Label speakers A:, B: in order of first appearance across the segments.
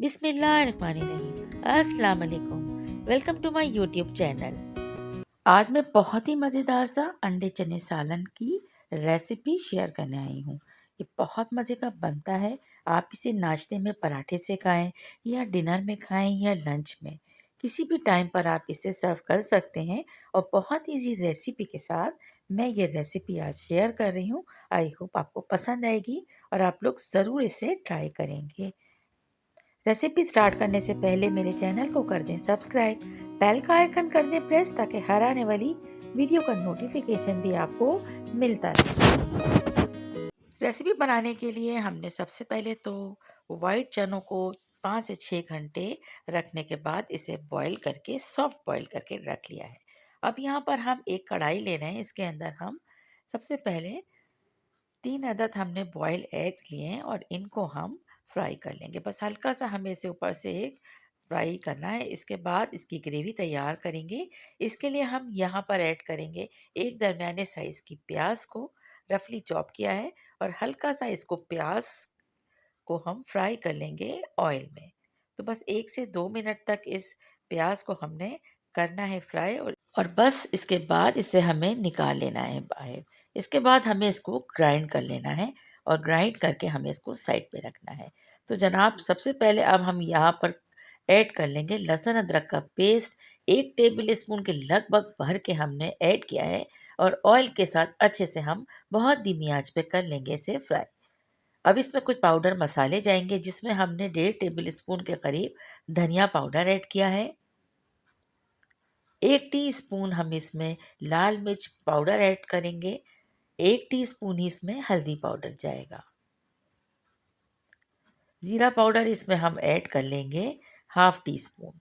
A: बिस्मिल्लाहिर्रहमानिर्रहीम। अस्सलाम वालेकुम। Welcome to my YouTube channel. आज मैं बहुत ही मज़ेदार सा अंडे चने सालन की रेसिपी शेयर करने आई हूँ। ये बहुत मज़े का बनता है। आप इसे नाश्ते में पराठे से खाएं या डिनर में खाएं या लंच में, किसी भी टाइम पर आप इसे सर्व कर सकते हैं। और बहुत इजी रेसिपी के साथ मैं ये रेसिपी आज शेयर कर रही हूँ। आई होप आपको पसंद आएगी और आप लोग ज़रूर इसे ट्राई करेंगे। रेसिपी स्टार्ट करने से पहले मेरे चैनल को कर दें सब्सक्राइब, बेल का आइकन कर दें प्रेस, ताकि हर आने वाली वीडियो का नोटिफिकेशन भी आपको मिलता रहे। रेसिपी बनाने के लिए हमने सबसे पहले तो वाइट चनों को 5 से 6 घंटे रखने के बाद इसे बॉईल करके सॉफ्ट बॉईल करके रख लिया है। अब यहाँ पर हम एक कढ़ाई ले रहे हैं। इसके अंदर हम सबसे पहले 3 अदद हमने बॉयल एग्स लिए हैं और इनको हम फ्राई कर लेंगे। बस हल्का सा हमें इसे ऊपर से एक फ्राई करना है। इसके बाद इसकी ग्रेवी तैयार करेंगे। इसके लिए हम यहाँ पर ऐड करेंगे एक दरमियाने साइज़ की प्याज को रफली चॉप किया है और हल्का सा इसको प्याज को हम फ्राई कर लेंगे ऑयल में। तो बस 1 से 2 मिनट तक इस प्याज को हमने करना है फ्राई और बस इसके बाद इसे हमें निकाल लेना है बाहर। इसके बाद हमें इसको ग्राइंड कर लेना है और ग्राइंड करके हमें इसको साइड पे रखना है। तो जनाब, सबसे पहले अब हम यहाँ पर ऐड कर लेंगे लहसुन अदरक का पेस्ट। 1 टेबल स्पून के लगभग भर के हमने ऐड किया है और ऑयल के साथ अच्छे से हम बहुत धीमी आंच पे कर लेंगे इसे फ्राई। अब इसमें कुछ पाउडर मसाले जाएंगे, जिसमें हमने 1.5 टेबल स्पून के करीब धनिया पाउडर ऐड किया है। 1 टीस्पून हम इसमें लाल मिर्च पाउडर ऐड करेंगे। 1 टीस्पून ही इसमें हल्दी पाउडर जाएगा। ज़ीरा पाउडर इसमें हम ऐड कर लेंगे हाफ टी स्पून।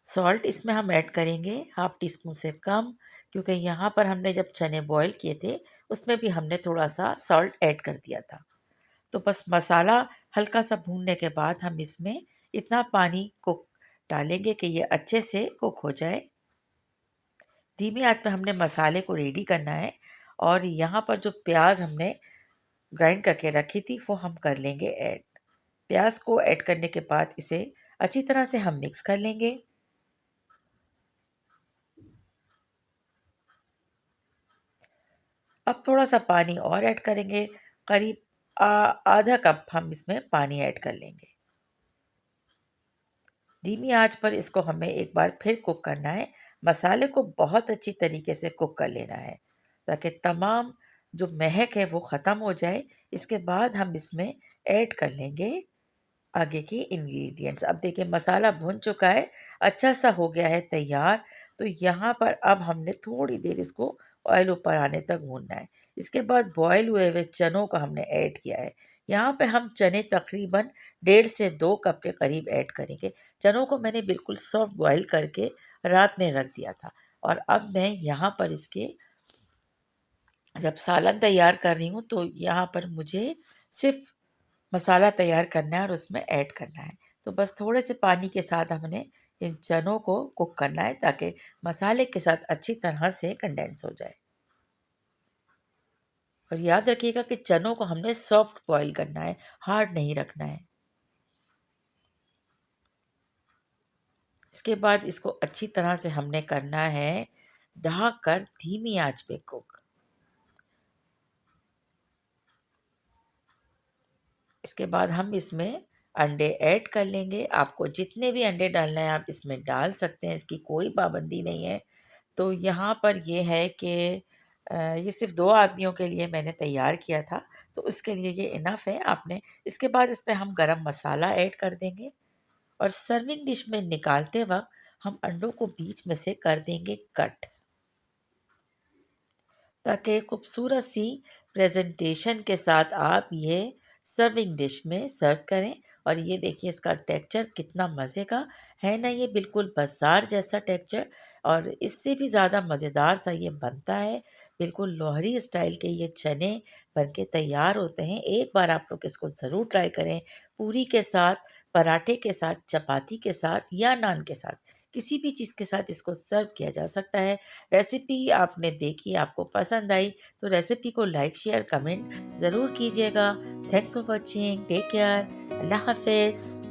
A: सॉल्ट इसमें हम ऐड करेंगे हाफ टी स्पून से कम, क्योंकि यहाँ पर हमने जब चने बॉईल किए थे उसमें भी हमने थोड़ा सा सॉल्ट ऐड कर दिया था। तो बस मसाला हल्का सा भूनने के बाद हम इसमें इतना पानी कुक डालेंगे कि ये अच्छे से कुक हो जाए। धीमी आंच पे हमने मसाले को रेडी करना है और यहाँ पर जो प्याज हमने ग्राइंड करके रखी थी वो हम कर लेंगे ऐड। प्याज को ऐड करने के बाद इसे अच्छी तरह से हम मिक्स कर लेंगे। अब थोड़ा सा पानी और ऐड करेंगे। करीब आधा कप हम इसमें पानी ऐड कर लेंगे। धीमी आंच पर इसको हमें एक बार फिर कुक करना है। मसाले को बहुत अच्छी तरीके से कुक कर लेना है ताकि तमाम जो महक है वो ख़त्म हो जाए। इसके बाद हम इसमें ऐड कर लेंगे आगे के इंग्रेडिएंट्स। अब देखिए मसाला भुन चुका है, अच्छा सा हो गया है तैयार। तो यहाँ पर अब हमने थोड़ी देर इसको ऑयल ऊपर आने तक भूनना है। इसके बाद बॉयल हुए हुए चनों को हमने ऐड किया है। यहाँ पे हम चने तकरीबन 1.5 से 2 कप के करीब ऐड करेंगे। चनों को मैंने बिल्कुल सॉफ्ट बॉयल करके रात में रख दिया था और अब मैं यहाँ पर इसके जब सालन तैयार कर रही हूँ तो यहाँ पर मुझे सिर्फ मसाला तैयार करना है और उसमें ऐड करना है। तो बस थोड़े से पानी के साथ हमने इन चनों को कुक करना है ताकि मसाले के साथ अच्छी तरह से कंडेंस हो जाए। और याद रखिएगा कि चनों को हमने सॉफ्ट बॉईल करना है, हार्ड नहीं रखना है। इसके बाद इसको अच्छी तरह से हमने करना है ढक कर धीमी आंच पे कुक। इसके बाद हम इसमें अंडे ऐड कर लेंगे। आपको जितने भी अंडे डालना है आप इसमें डाल सकते हैं, इसकी कोई पाबंदी नहीं है। तो यहाँ पर ये है कि ये सिर्फ 2 आदमियों के लिए मैंने तैयार किया था, तो उसके लिए ये इनफ है। आपने इसके बाद इसमें हम गरम मसाला ऐड कर देंगे और सर्विंग डिश में निकालते वक्त हम अंडों को बीच में से कर देंगे कट, ताकि खूबसूरत सी प्रेजेंटेशन के साथ आप ये सर्विंग डिश में सर्व करें। और ये देखिए इसका टेक्सचर कितना मज़े का है ना, ये बिल्कुल बाजार जैसा टेक्सचर और इससे भी ज़्यादा मज़ेदार सा ये बनता है। बिल्कुल लोहरी स्टाइल के ये चने बन के तैयार होते हैं। एक बार आप लोग इसको ज़रूर ट्राई करें, पूरी के साथ, पराठे के साथ, चपाती के साथ या नान के साथ, किसी भी चीज़ के साथ इसको सर्व किया जा सकता है। रेसिपी आपने देखी, आपको पसंद आई तो रेसिपी को लाइक, शेयर, कमेंट ज़रूर कीजिएगा। Thanks for watching. Take care. अल्लाह हाफ़िज़।